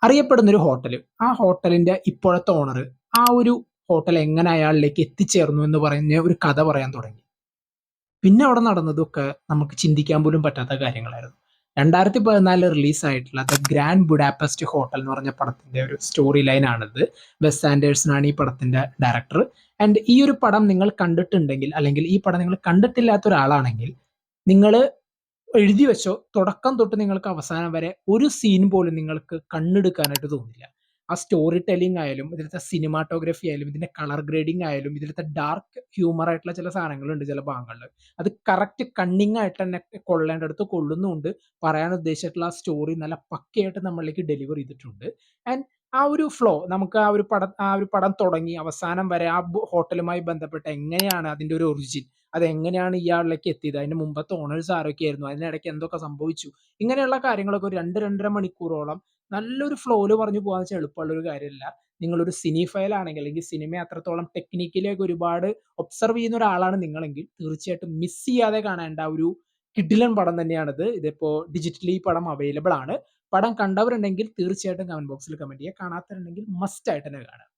അറിയപ്പെടുന്ന ഒരു ഹോട്ടൽ, ആ ഹോട്ടലിന്റെ ഇപ്പോഴത്തെ ഓണർ ആ ഒരു ഹോട്ടൽ എങ്ങനെ അയാളിലേക്ക് എത്തിച്ചേർന്നു എന്ന് പറഞ്ഞ ഒരു കഥ പറയാൻ തുടങ്ങി. പിന്നെ അവിടെ നടന്നതൊക്കെ നമുക്ക് ചിന്തിക്കാൻ പോലും പറ്റാത്ത കാര്യങ്ങളായിരുന്നു. 2014 റിലീസായിട്ടുള്ള ദ ഗ്രാൻഡ് ബുഡാപെസ്റ്റ് ഹോട്ടൽ എന്ന് പറഞ്ഞ പടത്തിന്റെ ഒരു സ്റ്റോറി ലൈൻ ആണിത്. വെസ് ആൻഡേഴ്സൺ ഈ പടത്തിന്റെ ഡയറക്ടർ. ആൻഡ് ഈ ഒരു പടം നിങ്ങൾ കണ്ടിട്ടുണ്ടെങ്കിൽ, അല്ലെങ്കിൽ ഈ പടം നിങ്ങൾ കണ്ടിട്ടില്ലാത്ത ഒരാളാണെങ്കിൽ, നിങ്ങൾ എഴുതി വെച്ചോ, തുടക്കം തൊട്ട് നിങ്ങൾക്ക് അവസാനം വരെ ഒരു സീൻ പോലും നിങ്ങൾക്ക് കണ്ണെടുക്കാനായിട്ട് തോന്നില്ല. ആ സ്റ്റോറി ടെല്ലിംഗ് ആയാലും, ഇതിലത്തെ സിനിമാറ്റോഗ്രഫി ആയാലും, ഇതിന്റെ കളർ ഗ്രേഡിംഗ് ആയാലും, ഇതിലത്തെ ഡാർക്ക് ഹ്യൂമർ ആയിട്ടുള്ള ചില സാധനങ്ങളുണ്ട് ചില ഭാഗങ്ങളിൽ. അത് കറക്റ്റ് കണ്ണിങ് ആയിട്ട് തന്നെ കൊള്ളേണ്ടടുത്ത് കൊള്ളുന്നുണ്ട്. പറയാൻ ഉദ്ദേശിച്ചിട്ടുള്ള ആ സ്റ്റോറി നല്ല പക്കയായിട്ട് നമ്മളിലേക്ക് ഡെലിവർ ചെയ്തിട്ടുണ്ട്. ആൻഡ് ആ ഒരു ഫ്ലോ, നമുക്ക് ആ ഒരു പടം തുടങ്ങി അവസാനം വരെ ആ ഹോട്ടലുമായി ബന്ധപ്പെട്ട് എങ്ങനെയാണ് അതിന്റെ ഒരു ഒറിജിൻ, അതെങ്ങനെയാണ് ഇയാളിലേക്ക് എത്തിയത്, അതിന്റെ മുമ്പത്തെ ഓണേഴ്സ് ആരൊക്കെയായിരുന്നു, അതിനിടയ്ക്ക് എന്തൊക്കെ സംഭവിച്ചു, ഇങ്ങനെയുള്ള കാര്യങ്ങളൊക്കെ ഒരു 2-2.5 മണിക്കൂറോളം നല്ലൊരു ഫ്ലോയില് പറഞ്ഞു പോകാന്ന് വെച്ചാൽ എളുപ്പമുള്ള ഒരു കാര്യമല്ല. നിങ്ങളൊരു സിനിഫയൽ ആണെങ്കിൽ, അല്ലെങ്കിൽ സിനിമയെ അത്രത്തോളം ടെക്നിക്കലിയൊക്കെ ഒരുപാട് ഒബ്സർവ് ചെയ്യുന്ന ഒരാളാണ് നിങ്ങളെങ്കിൽ, തീർച്ചയായിട്ടും മിസ് ചെയ്യാതെ കാണേണ്ട ഒരു കിഡിലൻ പടം തന്നെയാണിത്. ഇതിപ്പോ ഡിജിറ്റലി പടം അവൈലബിൾ ആണ്. പടം കണ്ടവരുണ്ടെങ്കിൽ തീർച്ചയായിട്ടും കമന്റ് ബോക്സിൽ കമന്റ് ചെയ്യുക. കാണാത്തവരുണ്ടെങ്കിൽ മസ്റ്റ് ആയിട്ട് തന്നെ കാണുക.